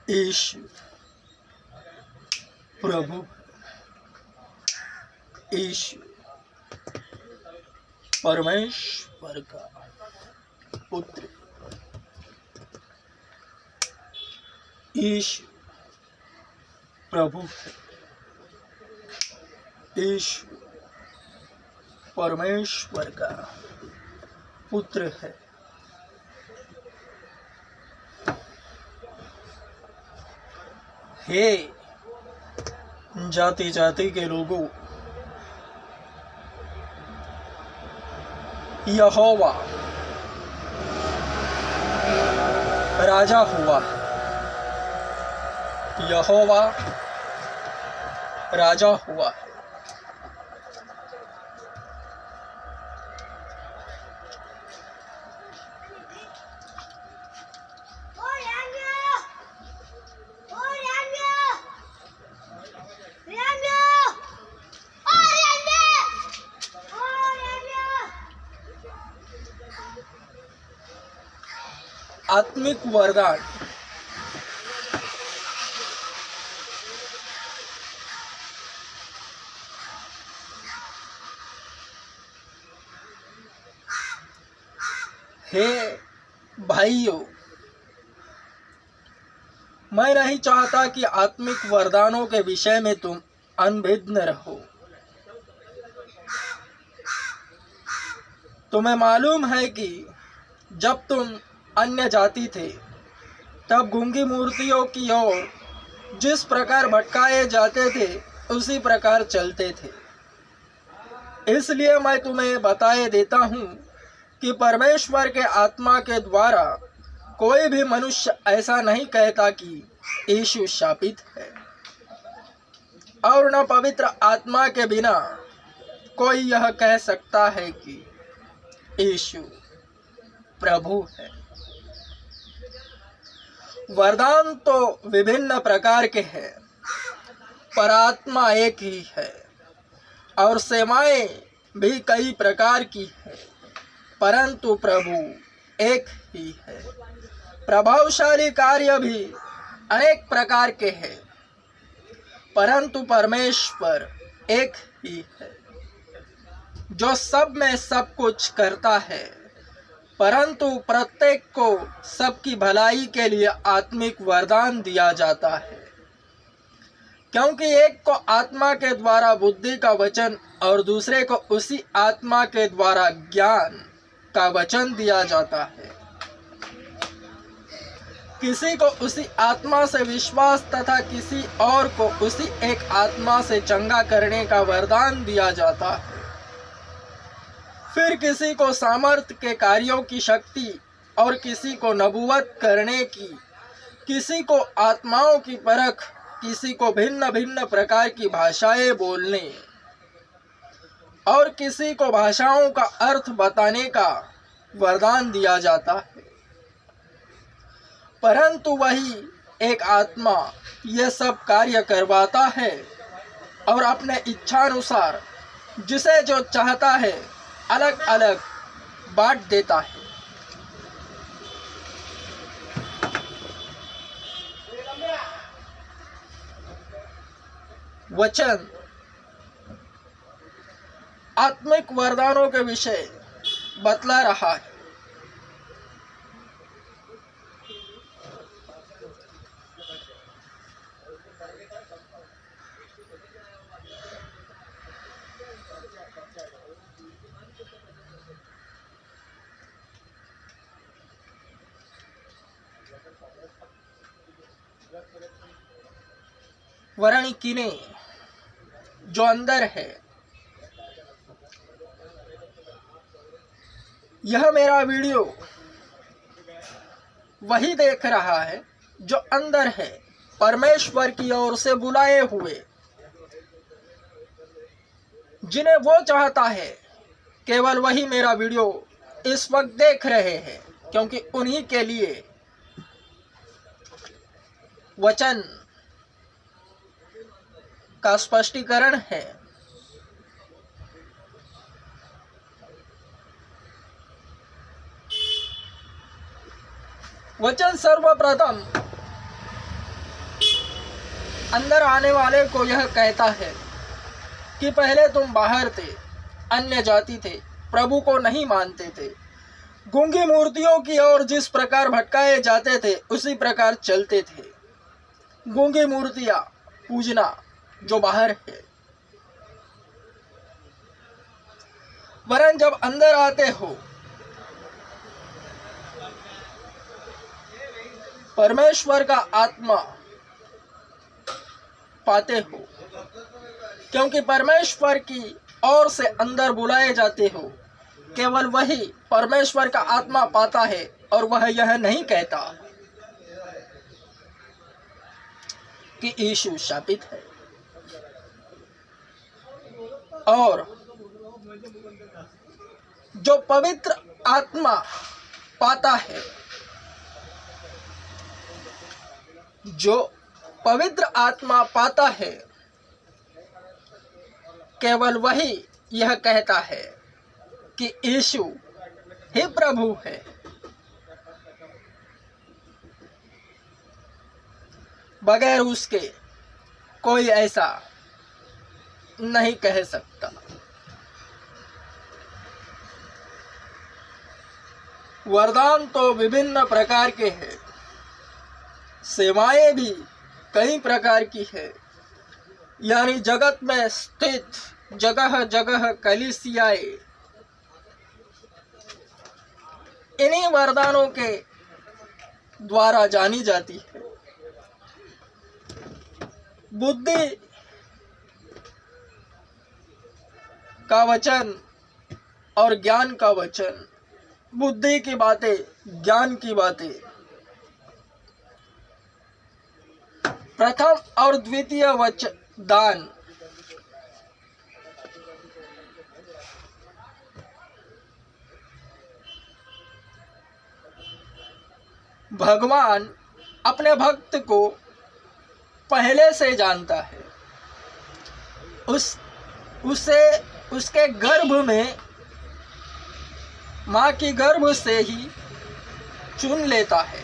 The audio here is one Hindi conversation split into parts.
यीशु प्रभु, यीशु परमेश्वर का पुत्र, यीशु प्रभु, यीशु परमेश्वर का पुत्र है। हे जाति जाति के लोगों, यहोवा राजा हुआ है। यहोवा राजा हुआ है। आत्मिक वरदान हे भाइयों, मैं नहीं चाहता कि आत्मिक वरदानों के विषय में तुम अनभिज्ञ रहो। तुम्हें मालूम है कि जब तुम अन्य जाति थे तब गूंगी मूर्तियों की ओर जिस प्रकार भटकाए जाते थे उसी प्रकार चलते थे। इसलिए मैं तुम्हें बताए देता हूँ कि परमेश्वर के आत्मा के द्वारा कोई भी मनुष्य ऐसा नहीं कहता कि यीशु शापित है, और न पवित्र आत्मा के बिना कोई यह कह सकता है कि यीशु प्रभु है। वरदान तो विभिन्न प्रकार के हैं, पर आत्मा एक ही है, और सेवाएं भी कई प्रकार की है, परंतु प्रभु एक ही है। प्रभावशाली कार्य भी अनेक प्रकार के हैं, परंतु परमेश्वर एक ही है, जो सब में सब कुछ करता है, परंतु प्रत्येक को सबकी भलाई के लिए आत्मिक वरदान दिया जाता है। क्योंकि एक को आत्मा के द्वारा बुद्धि का वचन और दूसरे को उसी आत्मा के द्वारा ज्ञान का वचन दिया जाता है। किसी को उसी आत्मा से विश्वास तथा किसी और को उसी एक आत्मा से चंगा करने का वरदान दिया जाता है। फिर किसी को सामर्थ के कार्यों की शक्ति, और किसी को नबूवत करने की, किसी को आत्माओं की परख, किसी को भिन्न भिन्न प्रकार की भाषाएं बोलने, और किसी को भाषाओं का अर्थ बताने का वरदान दिया जाता है। परंतु वही एक आत्मा ये सब कार्य करवाता है और अपने इच्छानुसार जिसे जो चाहता है अलग अलग बांट देता है। वचन आत्मिक वरदानों के विषय बतला रहा है। वरणी किने जो अंदर है, यह मेरा वीडियो वही देख रहा है जो अंदर है, परमेश्वर की ओर से बुलाए हुए, जिन्हें वो चाहता है केवल वही मेरा वीडियो इस वक्त देख रहे हैं, क्योंकि उन्हीं के लिए वचन का स्पष्टीकरण है। वचन सर्वप्रथम अंदर आने वाले को यह कहता है कि पहले तुम बाहर थे, अन्य जाति थे, प्रभु को नहीं मानते थे, गूंगी मूर्तियों की ओर जिस प्रकार भटकाए जाते थे उसी प्रकार चलते थे। गूंगी मूर्तियां पूजना जो बाहर है, वरन जब अंदर आते हो परमेश्वर का आत्मा पाते हो, क्योंकि परमेश्वर की ओर से अंदर बुलाए जाते हो। केवल वही परमेश्वर का आत्मा पाता है और वह यह नहीं कहता कि यीशु शापित है। और जो पवित्र आत्मा पाता है, जो पवित्र आत्मा पाता है, केवल वही यह कहता है कि यीशु ही प्रभु है। बगैर उसके कोई ऐसा नहीं कह सकता। वरदान तो विभिन्न प्रकार के हैं, सेवाएं भी कई प्रकार की है। यानी जगत में स्थित जगह जगह कलीसियाएं इन्हीं वरदानों के द्वारा जानी जाती है। बुद्धि का वचन और ज्ञान का वचन, बुद्धि की बातें, ज्ञान की बातें, प्रथम और द्वितीय वचन दान, भगवान अपने भक्त को पहले से जानता है। उसे उसके गर्भ में, माँ की गर्भ से ही चुन लेता है।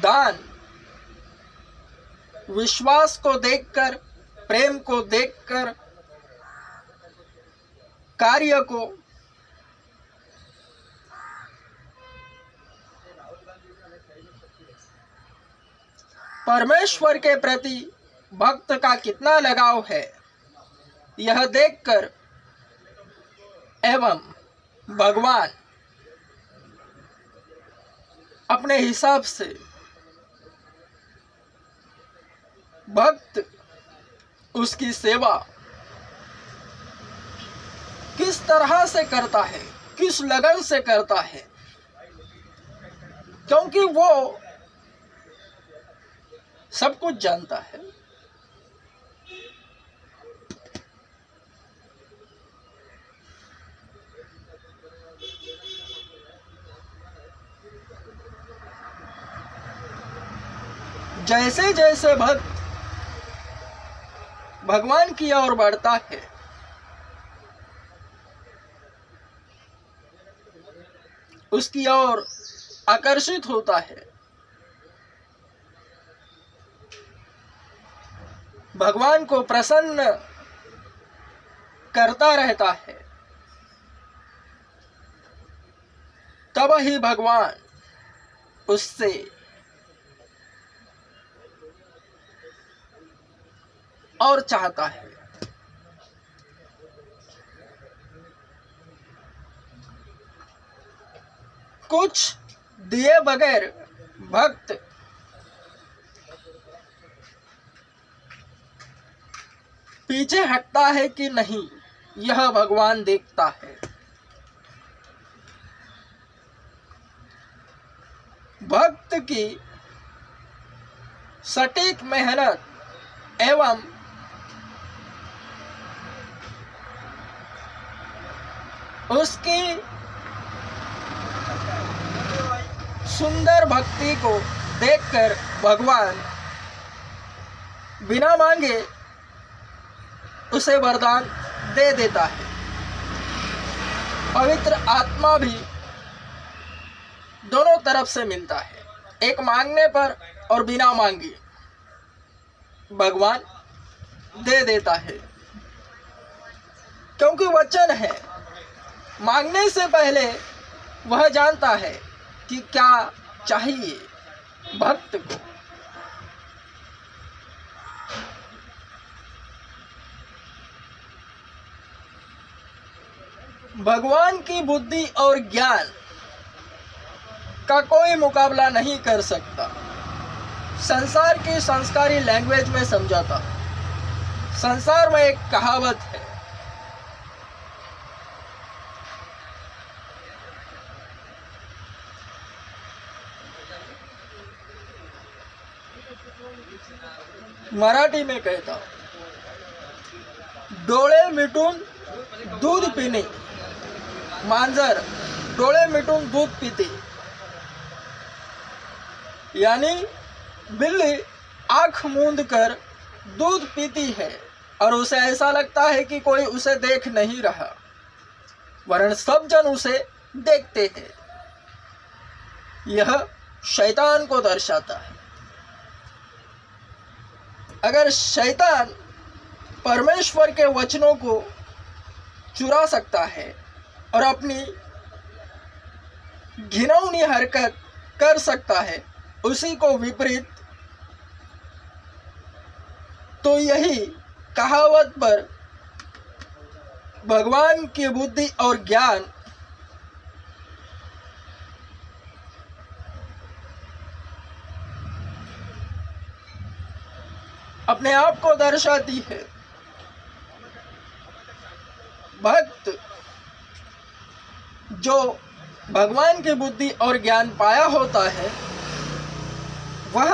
दान विश्वास को देखकर, प्रेम को देखकर, कार्य को परमेश्वर के प्रति भक्त का कितना लगाव है यह देखकर एवं भगवान अपने हिसाब से भक्त उसकी सेवा किस तरह से करता है, किस लगन से करता है, क्योंकि वो सब कुछ जानता है। जैसे जैसे भक्त भगवान की ओर बढ़ता है, उसकी ओर आकर्षित होता है, भगवान को प्रसन्न करता रहता है, तब ही भगवान उससे और चाहता है। कुछ दिए बगैर भक्त पीछे हटता है कि नहीं, यह भगवान देखता है। भक्त की सटीक मेहनत एवं उसकी सुंदर भक्ति को देखकर भगवान बिना मांगे उसे वरदान दे देता है। पवित्र आत्मा भी दोनों तरफ से मिलता है, एक मांगने पर और बिना मांगे भगवान दे देता है, क्योंकि वचन है। मांगने से पहले वह जानता है कि क्या चाहिए भक्त को। भगवान की बुद्धि और ज्ञान का कोई मुकाबला नहीं कर सकता। संसार की संस्कारी लैंग्वेज में समझाता, संसार में एक कहावत है, मराठी में कहता, डोळे मिटून दूध पिणे, मांजर डोळे मिटून दूध पीते। यानी बिल्ली आंख मूंद कर दूध पीती है और उसे ऐसा लगता है कि कोई उसे देख नहीं रहा, वरन सब जन उसे देखते हैं। यह शैतान को दर्शाता है। अगर शैतान परमेश्वर के वचनों को चुरा सकता है और अपनी घिनौनी हरकत कर सकता है उसी को विपरीत, तो यही कहावत पर भगवान की बुद्धि और ज्ञान अपने आप को दर्शाती है। भक्त जो भगवान की बुद्धि और ज्ञान पाया होता है वह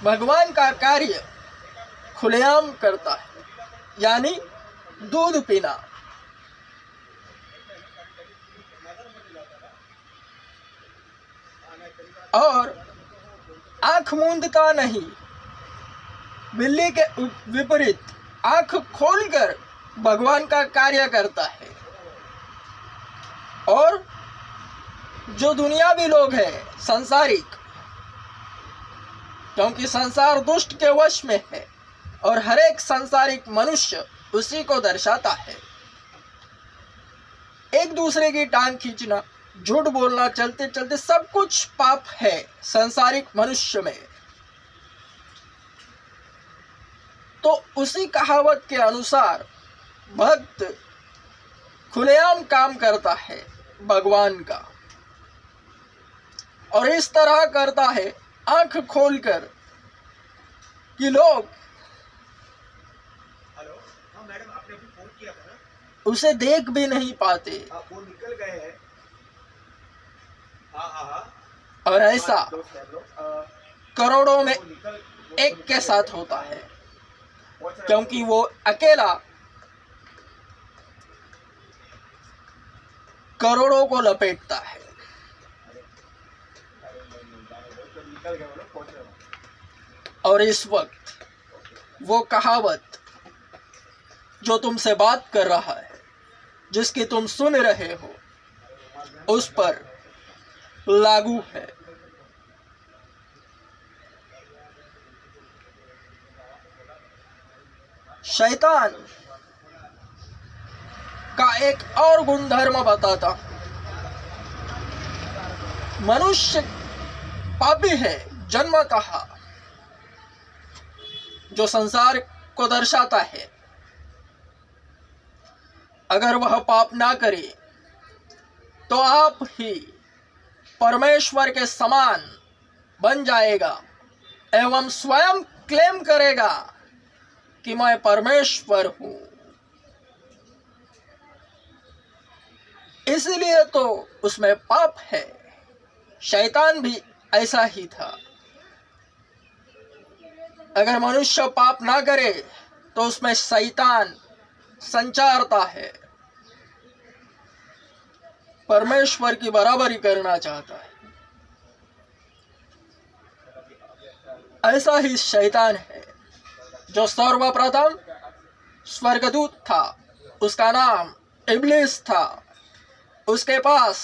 भगवान का कार्य खुलेआम करता है, यानी दूध पीना। और आंख मूंदता नहीं, बिल्ली के विपरीत आंख खोलकर भगवान का कार्य करता है। और जो दुनियावी लोग हैं, संसारिक, क्योंकि संसार दुष्ट के वश में है और हर एक संसारिक मनुष्य उसी को दर्शाता है। एक दूसरे की टांग खींचना, झूठ बोलना, चलते चलते सब कुछ पाप है संसारिक मनुष्य में। तो उसी कहावत के अनुसार भक्त खुलेआम काम करता है भगवान का, और इस तरह करता है आंख खोलकर कि लोग मैडम आपने अभी फोन किया था ना, उसे देख भी नहीं पाते। वो निकल गए हैं। और ऐसा करोड़ों में एक के साथ होता है, क्योंकि वो अकेला करोड़ों को लपेटता है। और इस वक्त वो कहावत जो तुमसे बात कर रहा है, जिसकी तुम सुन रहे हो, उस पर लागू है। शैतान का एक और गुणधर्म बताता, मनुष्य पापी है जन्मतः, जो संसार को दर्शाता है। अगर वह पाप ना करे तो आप ही परमेश्वर के समान बन जाएगा एवं स्वयं क्लेम करेगा कि मैं परमेश्वर हूं। इसलिए तो उसमें पाप है। शैतान भी ऐसा ही था। अगर मनुष्य पाप ना करे तो उसमें शैतान संचारता है, परमेश्वर की बराबरी करना चाहता है। ऐसा ही शैतान है जो सर्वप्रथम स्वर्गदूत था, उसका नाम इब्लिस था। उसके पास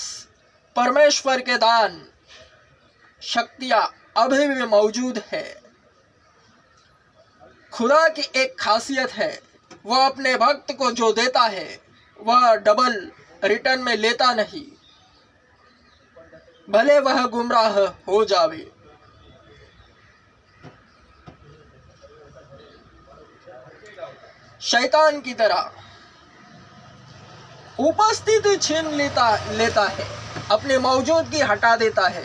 परमेश्वर के दान शक्तियां अभी भी मौजूद है। खुदा की एक खासियत है, वह अपने भक्त को जो देता है वह डबल रिटर्न में लेता नहीं, भले वह गुमराह हो जावे। शैतान की तरह उपस्थिति छीन लेता है, अपनी मौजूदगी हटा देता है।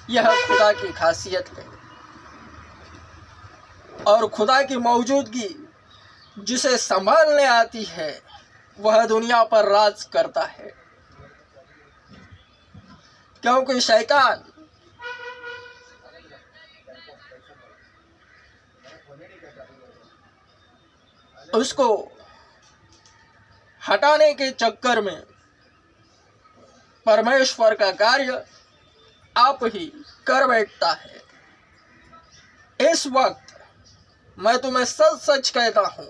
यह खुदा की खासियत है। और खुदा की मौजूदगी जिसे संभालने आती है वह दुनिया पर राज करता है, क्योंकि शैतान उसको हटाने के चक्कर में परमेश्वर का कार्य आप ही कर बैठता है। इस वक्त मैं तुम्हें सच सच कहता हूं,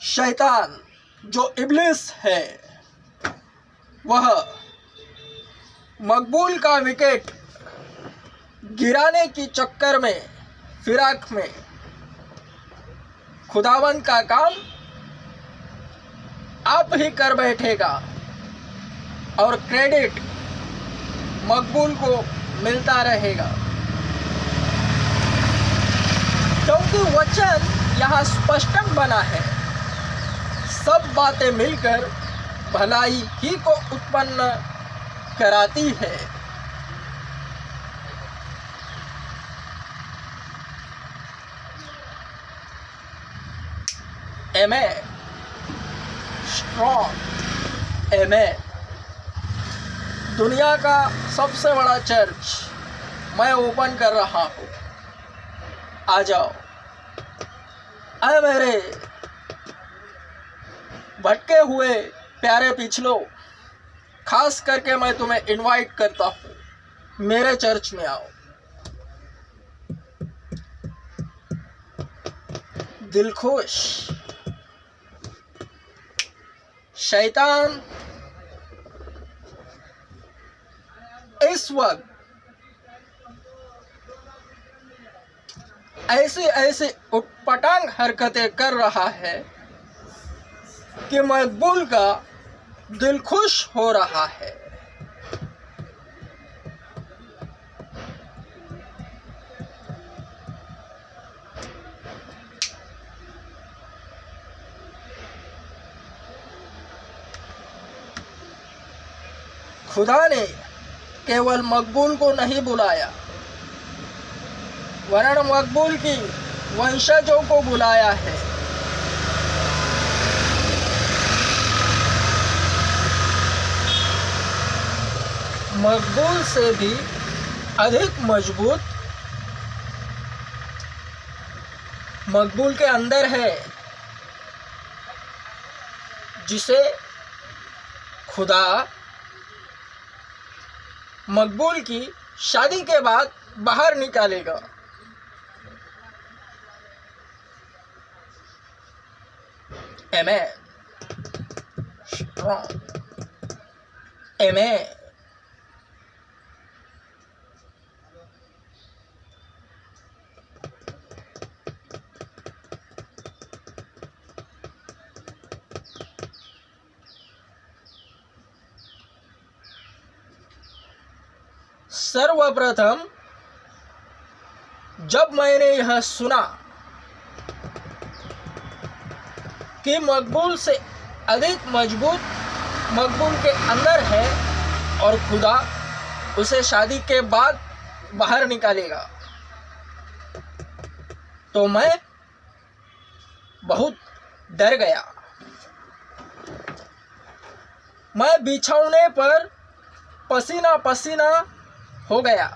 शैतान जो इब्लिस है वह मकबूल का विकेट गिराने की चक्कर में फिराक में खुदावंद का काम आप ही कर बैठेगा और क्रेडिट मकबूल को मिलता रहेगा, क्योंकि वचन यहाँ स्पष्ट बना है, सब बातें मिलकर भलाई ही को उत्पन्न कराती है। आमेन। स्ट्रॉन्ग आमेन। दुनिया का सबसे बड़ा चर्च मैं ओपन कर रहा हूँ, आ जाओ। अरे मेरे भटके हुए प्यारे पिछलो, खास करके मैं तुम्हें इनवाइट करता हूँ, मेरे चर्च में आओ। दिलखुश शैतान इस वक्त ऐसी उटपटांग हरकतें कर रहा है कि मकबूल का दिल खुश हो रहा है। खुदा ने केवल मकबूल को नहीं बुलाया, वरन मकबूल की वंशजों को बुलाया है। मकबूल से भी अधिक मजबूत मकबूल के अंदर है, जिसे खुदा मकबूल की शादी के बाद बाहर निकालेगा। आमेन। स्ट्रॉन्ग आमेन। सर्वप्रथम जब मैंने यह सुना कि मकबूल से अधिक मजबूत मकबूल के अंदर है और खुदा उसे शादी के बाद बाहर निकालेगा, तो मैं बहुत डर गया। मैं बिछौने पर पसीना पसीना हो गया।